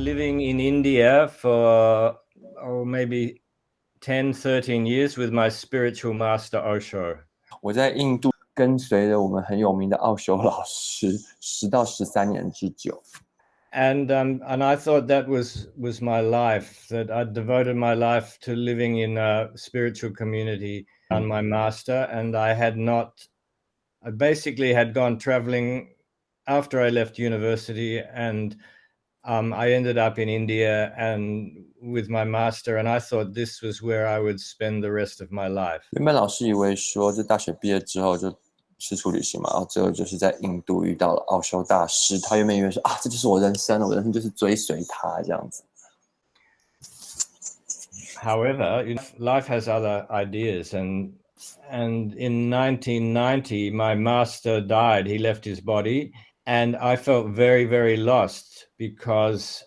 been living in India for maybe 10, 13 years with my spiritual master OSHO. 我在印度跟随着我们很有名的奥修老师10到13年之久。And I thought that was my life, that I'd devoted my life to living in a spiritual community on my master, and I basically had gone traveling after I left university, and I ended up in India and with my master, and I thought this was where I would spend the rest of my life. 原本老师以为说，就大学毕业之后就四处旅行嘛，然后最后就是在印度遇到了奥修大师，他原本以为说这就是我人生了，我人生就是追随他这样子。However, life has other ideas, and in 1990, my master died. He left his body, and I felt very, very lost because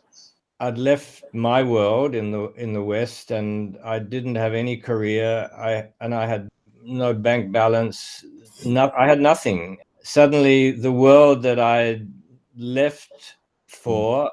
I'd left my world in the West, and I didn't have any career. I had no bank balance. I had nothing. Suddenly, the world that I left for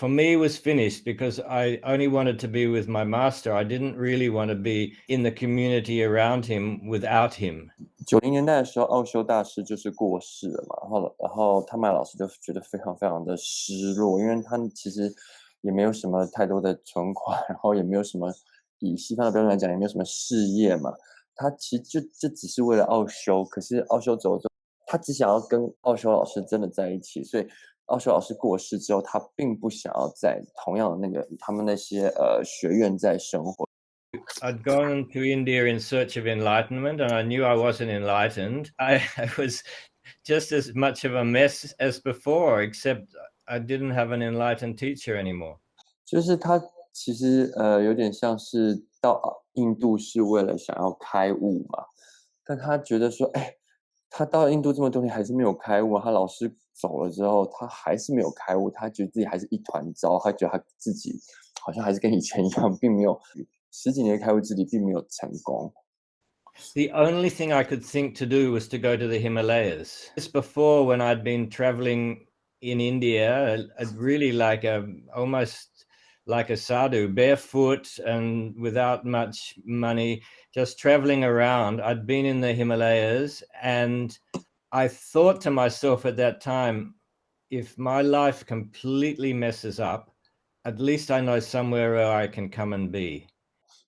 me was finished because I only wanted to be with my master. I didn't really want to be in the community around him without him. 90年代的时候，奥修大师就是过世了嘛，然后汤麦老师就觉得非常非常的失落，因为他其实也没有什么太多的存款，然后也没有什么以西方的标准来讲，也没有什么事业嘛。他其实就只是为了奥修，可是奥修走了之后，他只想要跟奥修老师真的在一起，所以奥修老师过世之后，他并不想要在同样的他们那些学院在生活。I'd gone to India in search of enlightenment, and I knew I wasn't enlightened. I was just as much of a mess as before, except I didn't have an enlightened teacher anymore. 就是他其实有点像是到印度是为了想要开悟嘛，但他觉得说，他到印度这么多年还是没有开悟，他老师走了之后，他还是没有开悟，他觉得自己还是一团糟，他觉得他自己好像还是跟以前一样，并没有10几年的开悟之旅并没有成功。The only thing I could think to do was to go to the Himalayas. Just before, when I'd been traveling in India, really almost like a sadhu, barefoot and without much money, just traveling around. I'd been in the Himalayas, and I thought to myself at that time, if my life completely messes up, at least I know somewhere where I can come and be.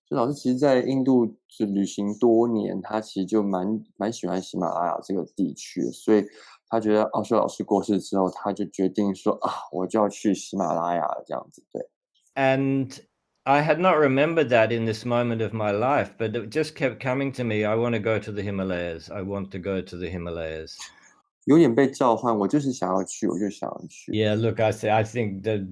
就老师其实在印度就旅行多年，他其实就蛮喜欢喜马拉雅这个地区，所以他觉得奥修老师过世之后，他就决定说我就要去喜马拉雅了这样子。对。And I had not remembered that in this moment of my life, but it just kept coming to me. I want to go to the Himalayas. I want to go to the Himalayas. 有点被召唤，我就是想要去，我就想要去。Yeah, look, I think the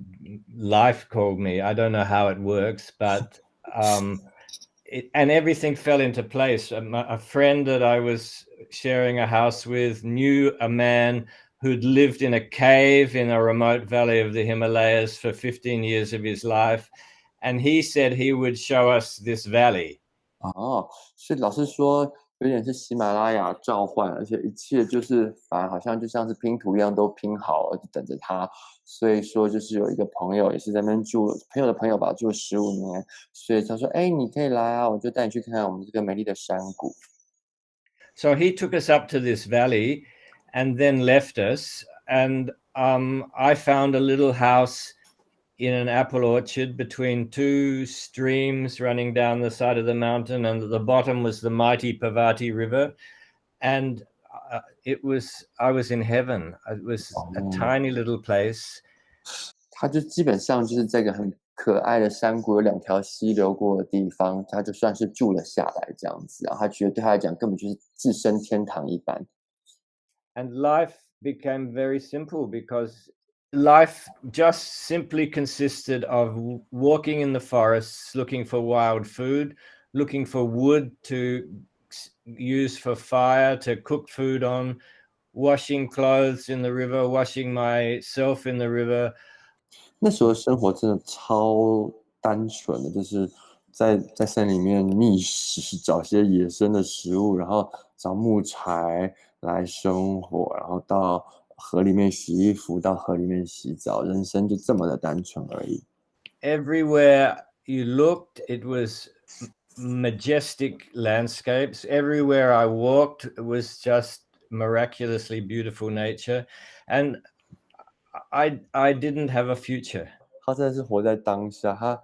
life called me. I don't know how it works, but and everything fell into place. A friend that I was sharing a house with knew a man who'd lived in a cave in a remote valley of the Himalayas for 15 years of his life, and he said he would show us this valley. 所以老师说有点是喜马拉雅召唤，而且一切就是反而好像就像是拼图一样都拼好了，就等着他。所以说就是有一个朋友也是在那边住，朋友的朋友吧，住了15年，所以他说你可以来啊，我就带你去看看我们这个美丽的山谷。So he took us up to this valley and then left us, and I found a little house in an apple orchard between two streams running down the side of the mountain, and at the bottom was the mighty Parvati River, and I was in heaven. It was a tiny little place. 他就基本上就是这个很可爱的山谷，有2条溪流过的地方，他就算是住了下来这样子，然后他觉得对他来讲根本就是置身天堂一般。And life became very simple because life just simply consisted of walking in the forests, looking for wild food, looking for wood to use for fire, to cook food on, washing clothes in the river, washing myself in the river. 那时候生活真的超单纯的，就是在山里面觅食，找些野生的食物，然后找木材来生火，然后到河里面洗衣服，到河里面洗澡，人生就这么的单纯而已。Everywhere you looked, it was majestic landscapes. Everywhere I walked, it was just miraculously beautiful nature. And I didn't have a future. 他真的是活在当下，他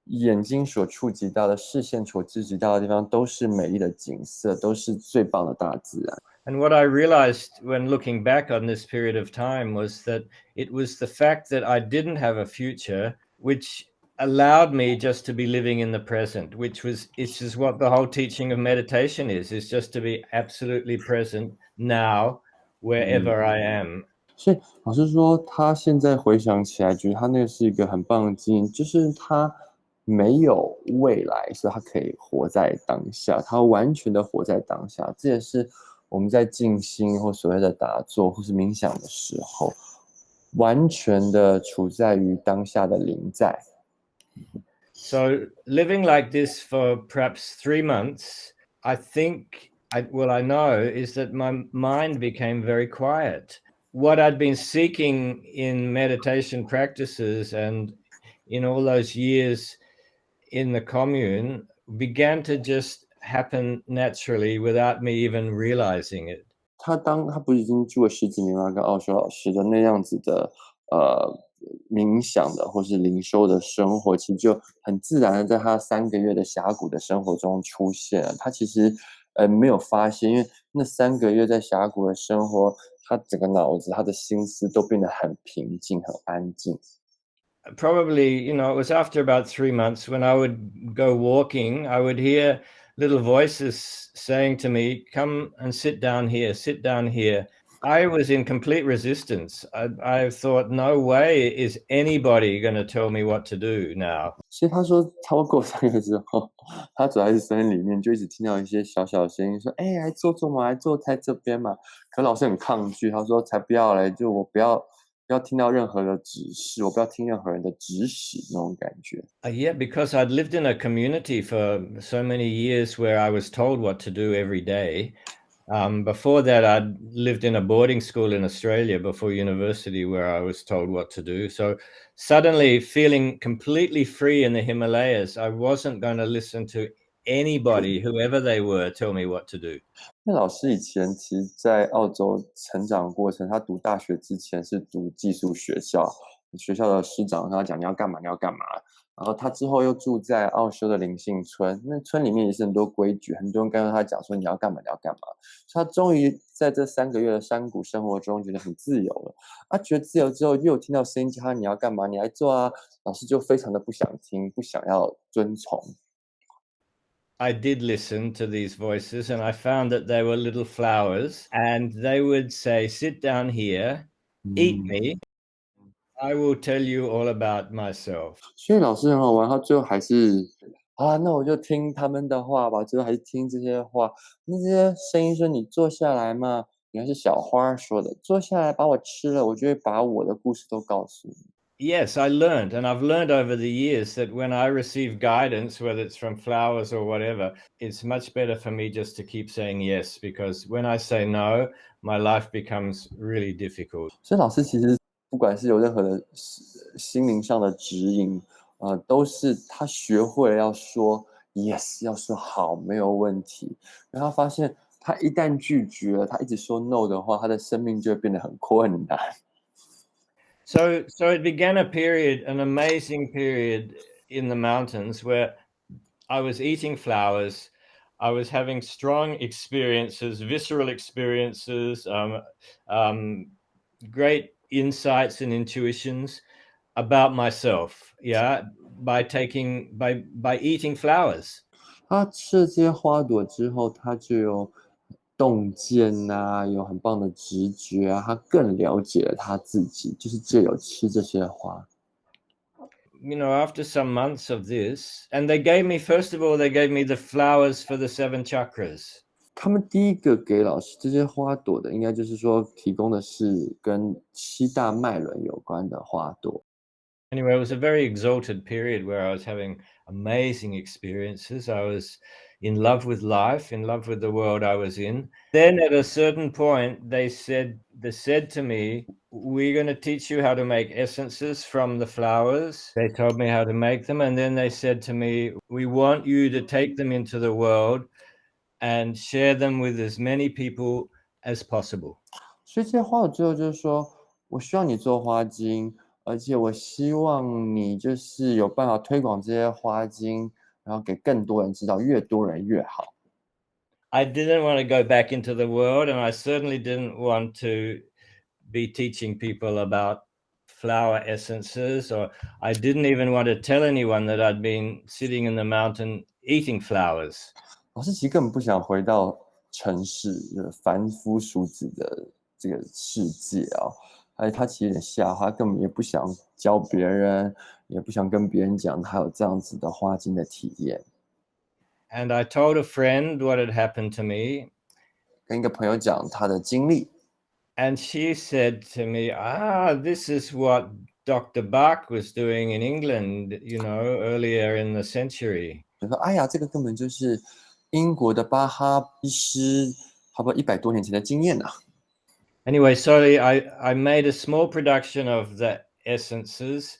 眼睛所触及到的、视线所触及到的地方，都是美丽的景色，都是最棒的大自然。And what I realized when looking back on this period of time was that it was the fact that I didn't have a future which allowed me just to be living in the present, which is what the whole teaching of meditation is just to be absolutely present now, wherever I am. 所以老师说，他现在回想起来，觉得他那个是一个很棒的经验，就是他没有未来，所以他可以活在当下，他完全的活在当下。这也是我们在静心或所谓的打坐或是冥想的时候，完全的处在于当下的临在。So living like this for perhaps 3 months, I think, what I know is that my mind became very quiet. What I'd been seeking in meditation practices and in all those years in the commune began to just happen naturally without me even realizing it. 他不是已经住了10几年吗？跟奥修老师的那样子的冥想的或是灵修的生活，其实就很自然的在他3个月的峡谷的生活中出现了。他其实没有发现，因为那3个月在峡谷的生活，他整个脑子、他的心思都变得很平静、很安静。Probably, it was after about 3 months when I would go walking, I would hear little voices saying to me, "Come and sit down here, sit down here." I was in complete resistance. I thought, no way is anybody going to tell me what to do now. 所以他说，超过3个月之后，他走在森林里面，就一直听到一些小小的声音，说：“来坐坐嘛，来坐在这边嘛。”可老师很抗拒，他说：“才不要嘞，就我不要听到任何的指示，我不要听任何人的指使那种感觉。” Yeah, because I'd lived in a community for so many years where I was told what to do every day. Before that, I'd lived in a boarding school in Australia before university where I was told what to do. So suddenly feeling completely free in the Himalayas, I wasn't going to listen to anybody, whoever they were, tell me what to do. 那老师以前其实在澳洲成长过程，他读大学之前是读寄宿学校，学校的师长跟他讲你要干嘛，你要干嘛。然后他之后又住在澳洲的灵性村，那村里面也是很多规矩，很多人跟他讲说你要干嘛，你要干嘛。所以他终于在这3个月的山谷生活中觉得很自由了。觉得自由之后，又有听到声音叫他你要干嘛，你来做啊。老师就非常的不想听，不想要遵从。I did listen to these voices and I found that they were little flowers and they would say, "Sit down here, eat me. I will tell you all about myself." 所以老师很好玩，他最后还是那我就听他们的话吧，最后还是听这些话。那这些声音说你坐下来嘛，原来是小花说的，坐下来把我吃了，我就会把我的故事都告诉你。Yes, I learned, and I've learned over the years that when I receive guidance, whether it's from flowers or whatever, it's much better for me just to keep saying yes, because when I say no, my life becomes really difficult. 所以老师其实不管是有任何的心灵上的指引，都是他学会了要说 yes， 要说好，没有问题。然后他发现他一旦拒绝了，他一直说 no 的话，他的生命就会变得很困难。So it began an amazing period in the mountains where I was eating flowers. I was having strong experiences, visceral experiences, great insights and intuitions about myself. Yeah, by eating flowers. 他吃了这些花朵之后，他就有洞见啊，有很棒的直觉啊，他更了解了他自己，就是借由吃这些花。After some months of this, and first of all, they gave me the flowers for the 7 chakras. 他们第一个给老师这些花朵的，应该就是说提供的是跟7大脉轮有关的花朵。Anyway, it was a very exalted period where I was having amazing experiences. I was in love with life, in love with the world I was in. Then at a certain point, they said to me, we're going to teach you how to make essences from the flowers. They told me how to make them. And then they said to me, we want you to take them into the world and share them with as many people as possible. 所以这些花朵最后就是说，我需要你做花精，而且我希望你就是有办法推广这些花精，然后给更多人知道，越多人越好。I didn't want to go back into the world, and I certainly didn't want to be teaching people about flower essences, or I didn't even want to tell anyone that I'd been sitting in the mountain eating flowers. 老师其实根本不想回到城市凡夫俗子的这个世界啊，而且他其实有点吓，他根本也不想教别人，也不想跟别人讲他有这样子的花精的体验。And I told a friend what had happened to me. 跟一个朋友讲他的经历。And she said to me, this is what Dr. Bach was doing in England, earlier in the century. 就说，哎呀，这个根本就是英国的巴哈医师，差不多100多年前的经验啊。Anyway, so I made a small production of the essences,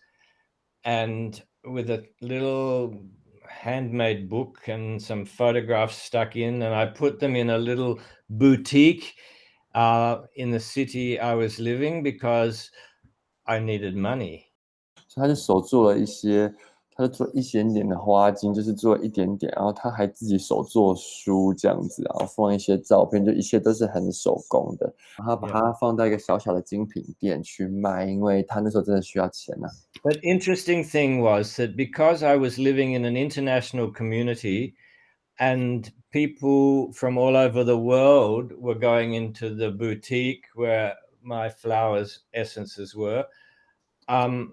and with a little handmade book and some photographs stuck in, and I put them in a little boutique in the city I was living because I needed money. 所以他就手做了一些，他就做一点点的花精，就是做一点点，然后他还自己手做书这样子，然后放一些照片，就一切都是很手工的。然后把它放到一个小小的精品店去卖，因为他那时候真的需要钱啊。But interesting thing was that because I was living in an international community, and people from all over the world were going into the boutique where my flowers essences were, and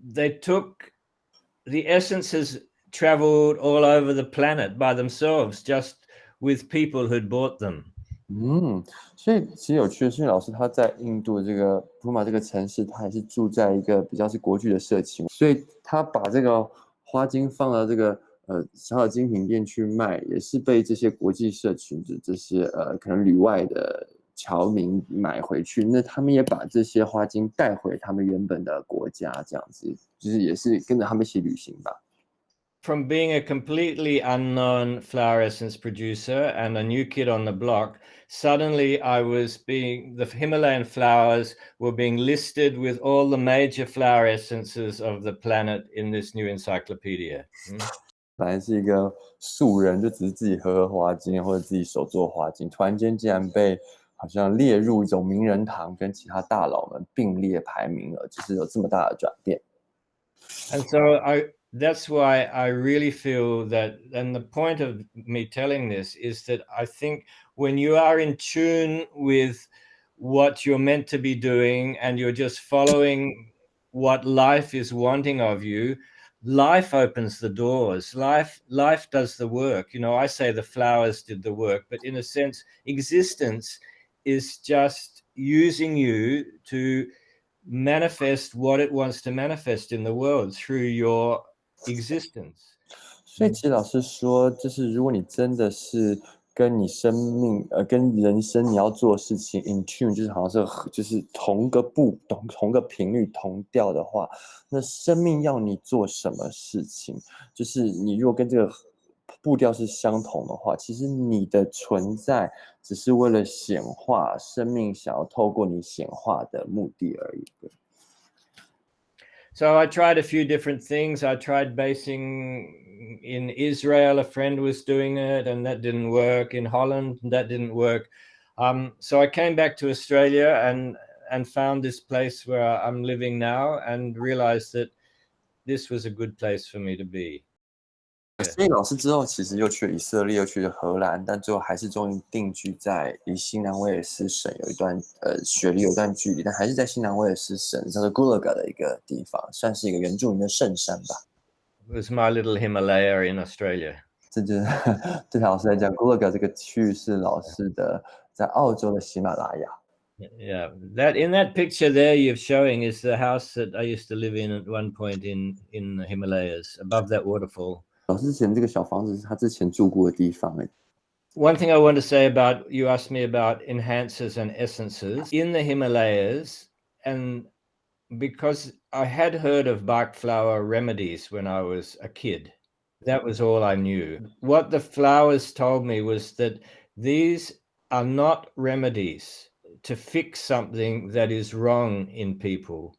they took the essences, traveled all over the planet by themselves, just with people who'd bought them. 所以其实有趣的是，老师他在印度这个普马这个城市，他也是住在一个比较是国际的社区，所以他把这个花精放到这个小小精品店去卖，也是被这些国际社群的这些可能旅外的侨民买回去，那他们也把这些花精带回他们原本的国家，这样子就是也是跟着他们一起旅行吧。From being a completely unknown flower essence producer and a new kid on the block, suddenly the Himalayan flowers were being listed with all the major flower essences of the planet in this new encyclopedia. 本来是一个素人，就只是自己喝花精或者自己手做花精，突然间竟然被好像列入一种名人堂，跟其他大佬们并列排名了，就是有这么大的转变。And so that's why I really feel that, and the point of me telling this is that I think when you are in tune with what you're meant to be doing and you're just following what life is wanting of you, life opens the doors. Life does the work. I say the flowers did the work, but in a sense, existence is just using you to manifest what it wants to manifest in the world through your existence. 所以其实老师说，就是如果你真的是跟你生命跟人生你要做的事情 in tune， 就是好像是就是同个同个频率同调的话，那生命要你做什么事情，就是你如果跟这个步调是相同的话，其实你的存在只是为了显化生命想要透过你显化的目的而已。So I tried a few different things. I tried basing in Israel, a friend was doing it, and that didn't work. In Holland, that didn't work. So I came back to Australia and found this place where I'm living now and realized that this was a good place for me to be. 所以老师之后其实又去了以色列，又去了荷兰，但最后还是终于定居在离西南威尔斯省有一段雪梨有一段距离，但还是在西南威尔斯省叫做 Gulaga 的一个地方，算是一个原住民的圣山吧。It was my little Himalaya in Australia. 这就是对老师来讲 ，Gulaga 这个区域是老师的在澳洲的喜马拉雅。Yeah, in that picture there you're showing is the house that I used to live in at one point in the Himalayas, above that waterfall. 老师之前这个小房子是他之前住过的地方。One thing I want to say about, you asked me about enhancers and essences in the Himalayas, and because I had heard of Bach flower remedies when I was a kid. That was all I knew. What the flowers told me was that these are not remedies to fix something that is wrong in people,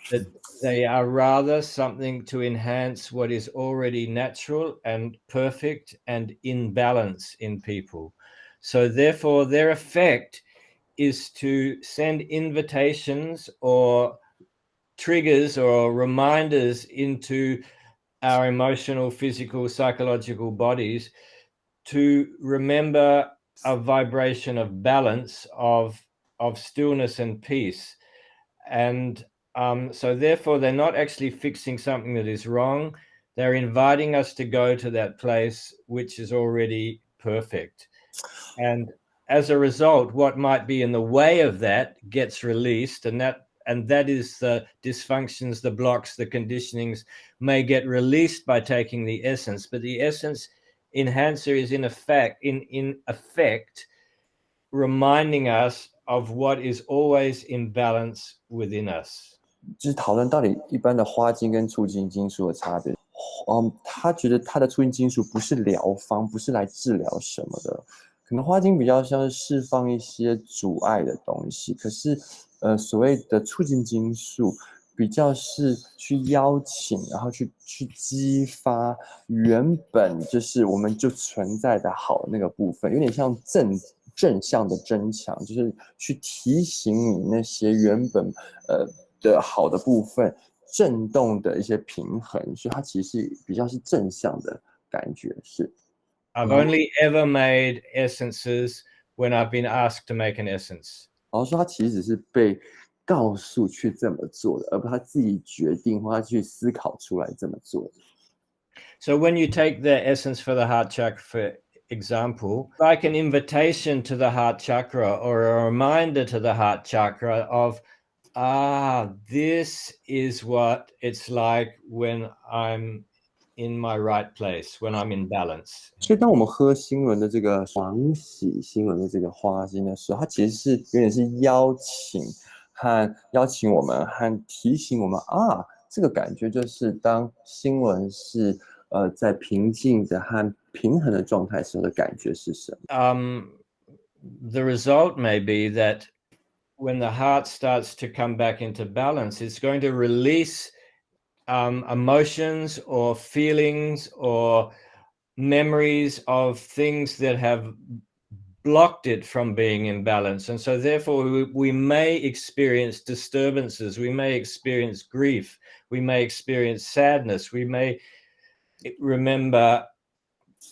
that they are rather something to enhance what is already natural and perfect and in balance in people. So therefore, their effect is to send invitations or triggers or reminders into our emotional, physical, psychological bodies to remember a vibration of balance, of stillness and peace. And so therefore, they're not actually fixing something that is wrong. They're inviting us to go to that place which is already perfect. And as a result, what might be in the way of that gets released, and that is the dysfunctions, the blocks, the conditionings may get released by taking the essence. But the essence enhancer is in effect reminding us of what is always in balance within us. 就是讨论到底一般的花精跟促进精素的差别。他觉得他的促进精素不是疗方，不是来治疗什么的，可能花精比较像是释放一些阻碍的东西，可是所谓的促进精素比较是去邀请，然后去激发原本就是我们就存在的好那个部分，有点像正向的增强，就是去提醒你那些原本的好的部分震动的一些平衡，所以它其实比较是正向的感觉。是 I've only ever made essences when I've been asked to make an essence. 然后说他其实只是被告诉去这么做的，而不是他自己决定或他去思考出来这么做的。So when you take the essence for the heart chakra, for example, like an invitation to the heart chakra or a reminder to the heart chakra of, this is what it's like when I'm in my right place, when I'm in balance. 所以当我们喝星轮的这个黄喜星轮的这个花精的时候，它其实是有点是邀请我们和提醒我们这个感觉就是当星轮是在平静的和平衡的状态时候的感觉是什么？The result may be that when the heart starts to come back into balance, it's going to release emotions or feelings or memories of things that have blocked it from being in balance. And so therefore we may experience disturbances, we may experience grief, we may experience sadness, we may remember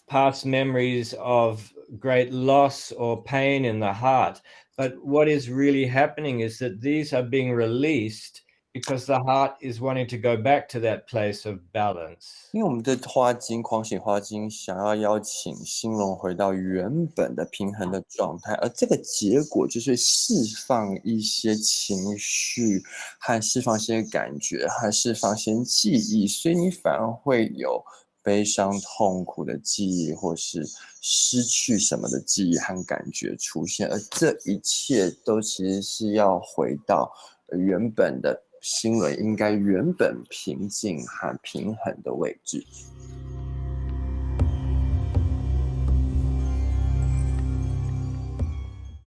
past memories of great loss or pain in the heart. But what is really happening is that these are being released because the heart is wanting to go back to that place of balance. 因为我们的花精狂喜花精想要邀请星轮回到原本的平衡的状态，而这个结果就是释放一些情绪和释放一些感觉和释放一些记忆，所以你反而会有悲伤痛苦的记忆或是失去什么的记忆和感觉出现，而这一切都其实是要回到原本的星轮应该原本平静和平衡的位置。